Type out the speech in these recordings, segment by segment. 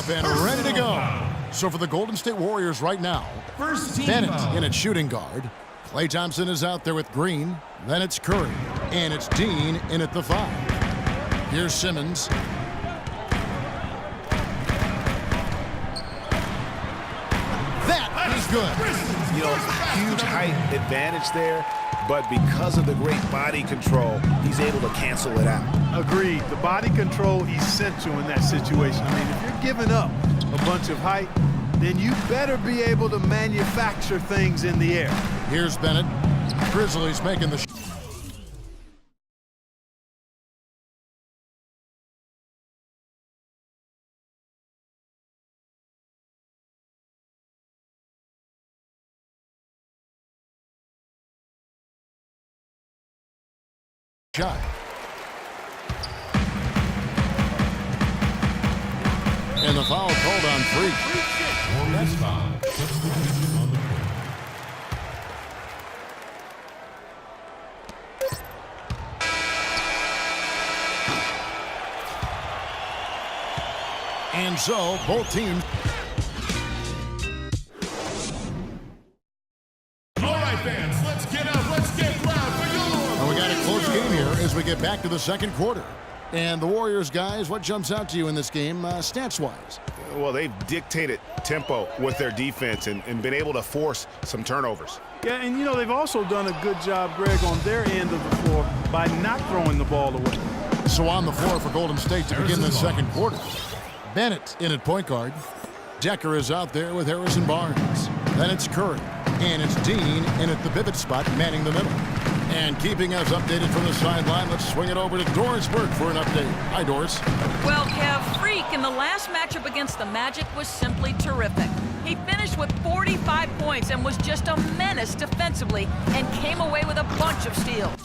up and ready to go. So for the Golden State Warriors right now, Bennett in at shooting guard. Klay Thompson is out there with Green. Then it's Curry. And it's Dean in at the 5. Here's Simmons. That is good. You know, huge height advantage there, but because of the great body control, he's able to cancel it out. Agreed. The body control essential in that situation. I mean, if you're giving up a bunch of height, then you better be able to manufacture things in the air. Here's Bennett. Grizzlies making the shot. And the foul called on Freak. That's foul. Substitution on the court. And so both teams. All right, fans, let's get up. Let's get loud for you. And we got a close game here as we get back to the second quarter. And the Warriors, guys, what jumps out to you in this game stats-wise? Well, they've dictated tempo with their defense and been able to force some turnovers. Yeah, and you know, they've also done a good job, Greg, on their end of the floor by not throwing the ball away. So on the floor for Golden State to begin the second quarter. Bennett in at point guard. Decker is out there with Harrison Barnes. Then it's Curry. And it's Dean in at the pivot spot, manning the middle. And keeping us updated from the sideline, let's swing it over to Doris Burke for an update. Hi, Doris. Well, Kev, Freak in the last matchup against the Magic was simply terrific. He finished with 45 points and was just a menace defensively and came away with a bunch of steals.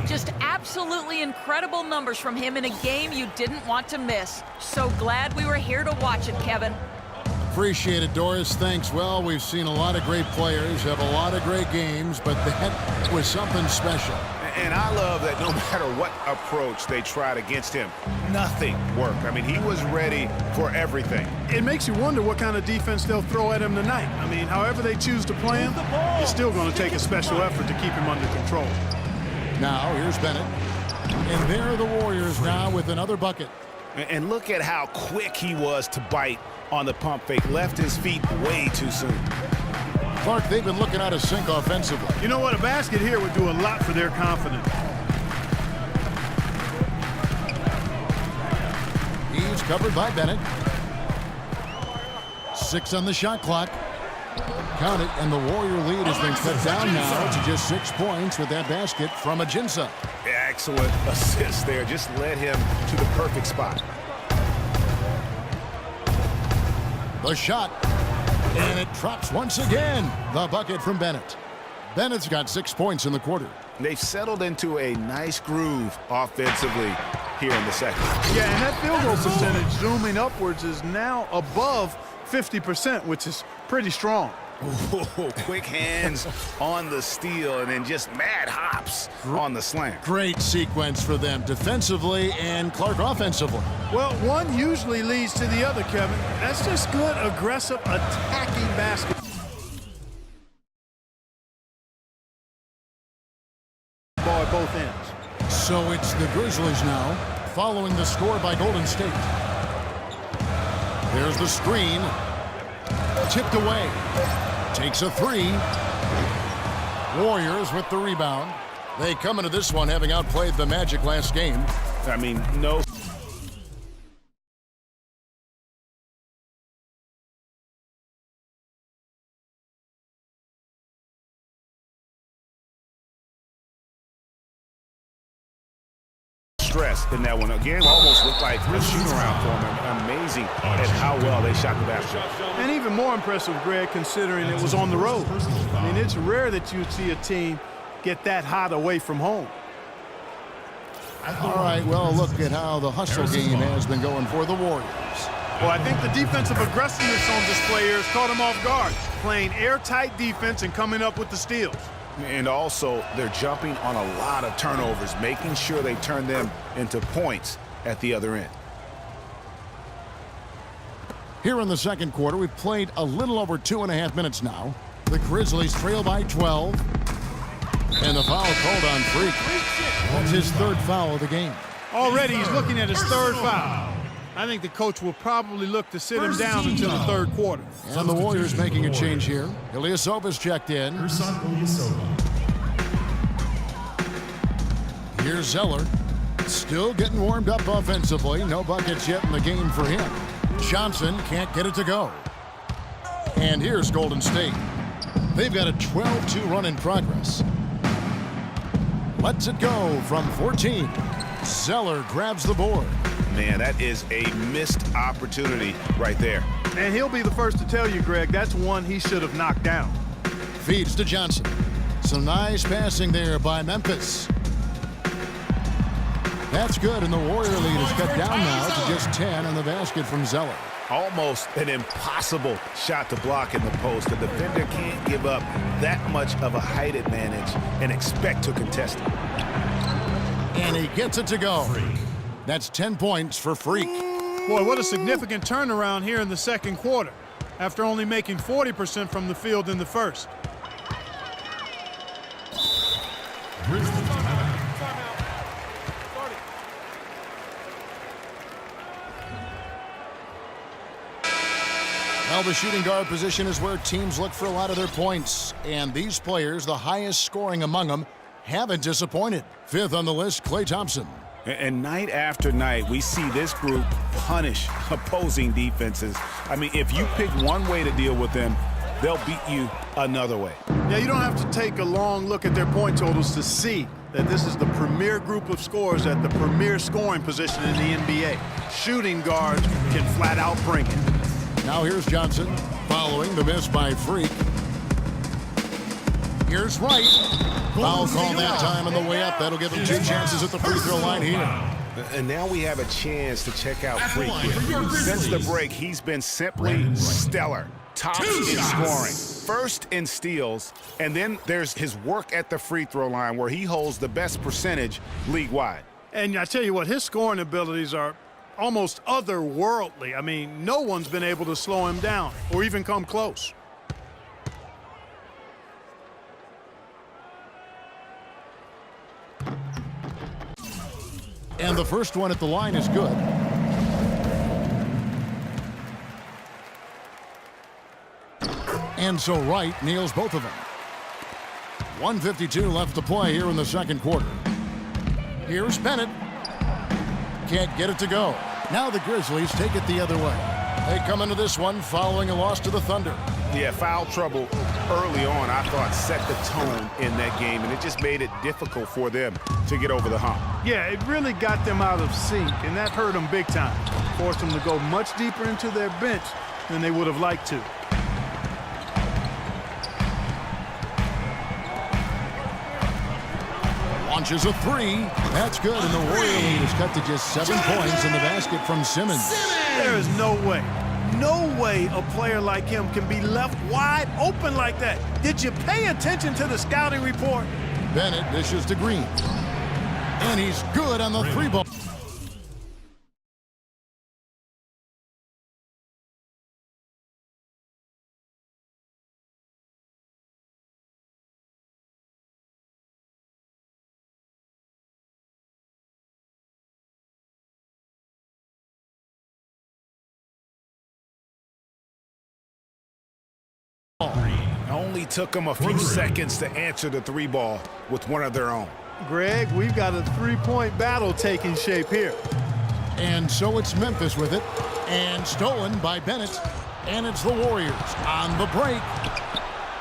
Just absolutely incredible numbers from him in a game you didn't want to miss. So glad we were here to watch it, Kevin. Appreciate it, Doris. Thanks. Well, we've seen a lot of great players, have a lot of great games, but that was something special. And I love that no matter what approach they tried against him, nothing worked. I mean, he was ready for everything. It makes you wonder what kind of defense they'll throw at him tonight. I mean, however they choose to play him, it's still going to take a special effort to keep him under control. Now, here's Bennett. And there are the Warriors now with another bucket. And look at how quick he was to bite on the pump fake. Left his feet way too soon. Clark, they've been looking out of sync offensively. You know what? A basket here would do a lot for their confidence. He's covered by Bennett. 6 on the shot clock. Count it, and the Warrior lead has been cut down now to just 6 points with that basket from Ajinça. Excellent assist there. Just led him to the perfect spot. The shot, and it drops once again. The bucket from Bennett. Bennett's got 6 points in the quarter. They've settled into a nice groove offensively here in the second. Yeah, and that field goal percentage zooming upwards is now above 50%, which is pretty strong. Ooh, quick hands on the steal and then just mad hops on the slam. Great sequence for them defensively and Clark offensively. Well, one usually leads to the other, Kevin. That's just good, aggressive, attacking basketball at both ends. So it's the Grizzlies now, following the score by Golden State. There's the screen. Tipped away. Takes a 3. Warriors with the rebound. They come into this one having outplayed the Magic last game. I mean, no. Stress in that one. Again, almost looked like a shoot-around for him. Amazing at how well they shot the basket. And even more impressive, Greg, considering it was on the road. I mean, it's rare that you see a team get that hot away from home. All right, well, look at how the hustle game has been going for the Warriors. Well, I think the defensive aggressiveness on display here has caught them off guard, playing airtight defense and coming up with the steals. And also, they're jumping on a lot of turnovers, making sure they turn them into points at the other end. Here in the second quarter, we've played a little over 2.5 minutes now. The Grizzlies trail by 12. And the foul called on Freak. That's his third foul of the game. Already he's looking at his third foul. I think the coach will probably look to sit him down until the third quarter. And the Warriors making a change here. Ilyasova's checked in. Here's Zeller. Still getting warmed up offensively. No buckets yet in the game for him. Johnson can't get it to go. And here's Golden State. They've got a 12-2 run in progress. Lets it go from 14. Zeller grabs the board. Man, that is a missed opportunity right there. And he'll be the first to tell you, Greg, that's one he should have knocked down. Feeds to Johnson. Some nice passing there by Memphis. That's good, and the Warrior lead is cut down now to just 10 on the basket from Zeller. Almost an impossible shot to block in the post. The defender can't give up that much of a height advantage and expect to contest it. And he gets it to go. That's 10 points for Freak. Boy, what a significant turnaround here in the second quarter after only making 40% from the field in the first. Well, the shooting guard position is where teams look for a lot of their points. And these players, the highest scoring among them, haven't disappointed. Fifth on the list, Klay Thompson. And night after night, we see this group punish opposing defenses. I mean, if you pick one way to deal with them, they'll beat you another way. Yeah, you don't have to take a long look at their point totals to see that this is the premier group of scorers at the premier scoring position in the NBA. Shooting guards can flat out bring it. Now here's Johnson, following the miss by Freak. Here's Wright. Foul call that time on the way up. That'll give him 2 chances at the free throw line here. And now we have a chance to check out Freak here. Since the break, he's been simply stellar. Tops in scoring, first in steals, and then there's his work at the free throw line where he holds the best percentage league-wide. And I tell you what, his scoring abilities are almost otherworldly. I mean, no one's been able to slow him down or even come close. And the first one at the line is good. And so Wright nails both of them. 1:52 left to play here in the second quarter. Here's Bennett. Can't get it to go. Now the Grizzlies take it the other way. They come into this one following a loss to the Thunder. Yeah, foul trouble early on, I thought, set the tone in that game, and it just made it difficult for them to get over the hump. Yeah, it really got them out of sync, and that hurt them big time. Forced them to go much deeper into their bench than they would have liked to. Launches a 3. That's good, and the Warrior lead is cut to just 7 points in the basket from Simmons. There is no way a player like him can be left wide open like that. Did you pay attention to the scouting report? Bennett dishes to Green. And he's good on the 3-ball. Only took them a few seconds to answer the 3-ball with one of their own. Greg, we've got a 3-point battle taking shape here. And so it's Memphis with it. And stolen by Bennett. And it's the Warriors on the break.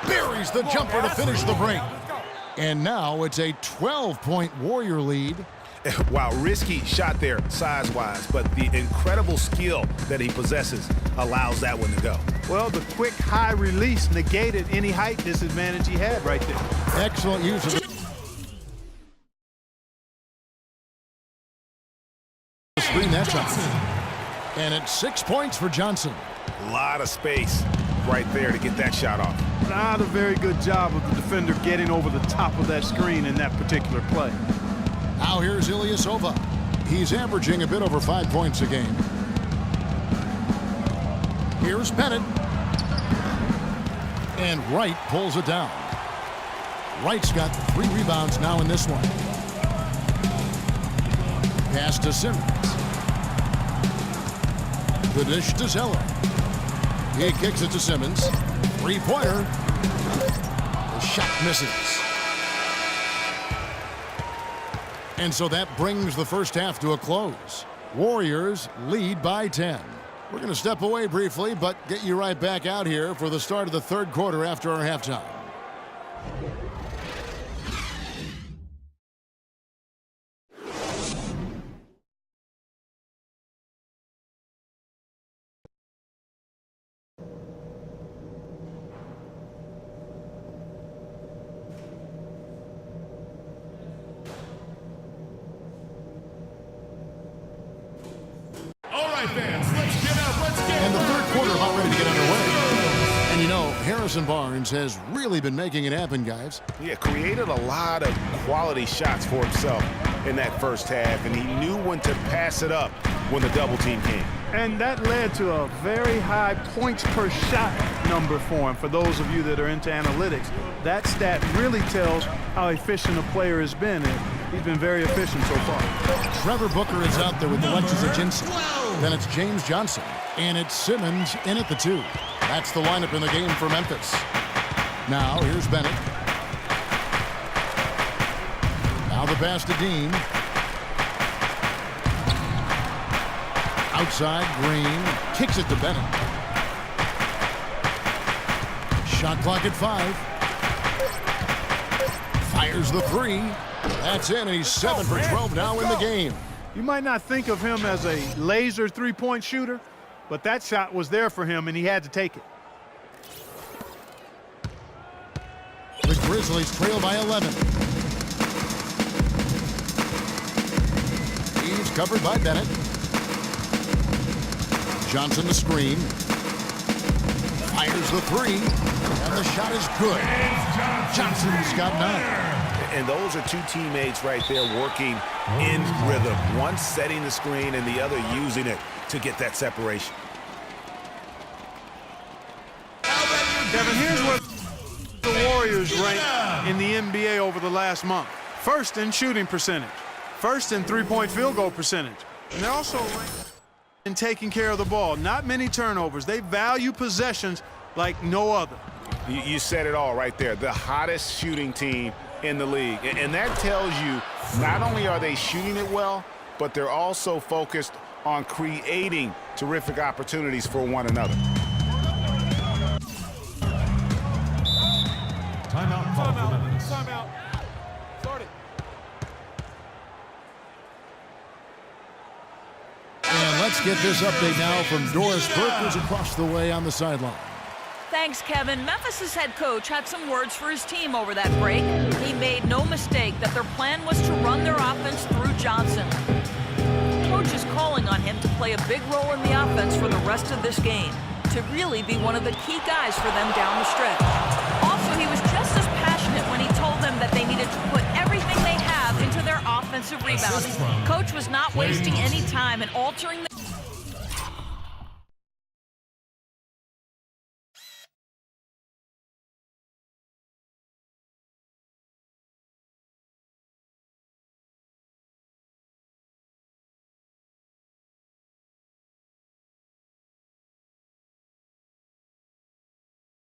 Buries the jumper to finish the break. And now it's a 12-point Warrior lead. Wow, risky shot there size-wise, but the incredible skill that he possesses allows that one to go. Well, the quick high release negated any height disadvantage he had right there. Excellent use of it. halftime. And it's 6 points for Johnson. A lot of space right there to get that shot off. Not a very good job of the defender getting over the top of that screen in that particular play. Now here's Ilyasova. He's averaging a bit over 5 points a game. Here's Bennett. And Wright pulls it down. Wright's got 3 rebounds now in this one. Pass to Simmons. The dish to Zeller. He kicks it to Simmons. 3-pointer. The shot misses. And so that brings the first half to a close. Warriors lead by 10. We're going to step away briefly, but get you right back out here for the start of the third quarter after our halftime. And the third quarter about ready to get underway. And you know, Harrison Barnes has really been making it happen, guys. Yeah, created a lot of quality shots for himself in that first half, and he knew when to pass it up when the double team came. And that led to a very high points per shot number for him. For those of you that are into analytics, that stat really tells how efficient a player has been. And he's been very efficient so far. Trevor Booker is out there with Alexis Ajinski. Then it's James Johnson. And it's Simmons in at the 2. That's the lineup in the game for Memphis. Now here's Bennett. Now the pass to Dean. Outside, Green kicks it to Bennett. Shot clock at 5. Fires the 3. That's in, and he's 7 for 12 now in the game. You might not think of him as a laser three-point shooter, but that shot was there for him, and he had to take it. The Grizzlies trail by 11. He's covered by Bennett. Johnson the screen. Fires the 3. And the shot is good. Johnson's got 9. And those are 2 teammates right there working in rhythm. One setting the screen and the other using it to get that separation. Kevin, here's where the Warriors rank in the NBA over the last month. First in shooting percentage. First in three-point field goal percentage. And they're also ranked in taking care of the ball. Not many turnovers. They value possessions like no other. You said it all right there. The hottest shooting team in the league. And that tells you not only are they shooting it well, but they're also focused on creating terrific opportunities for one another. Timeout. Timeout. Start it. And let's get this update now from Doris Burke, who's across the way on the sideline. Thanks, Kevin. Memphis's head coach had some words for his team over that break. He made no mistake that their plan was to run their offense through Johnson. Coach is calling on him to play a big role in the offense for the rest of this game, to really be one of the key guys for them down the stretch. Also, he was just as passionate when he told them that they needed to put everything they have into their offensive rebounding. Coach was not wasting any time in altering the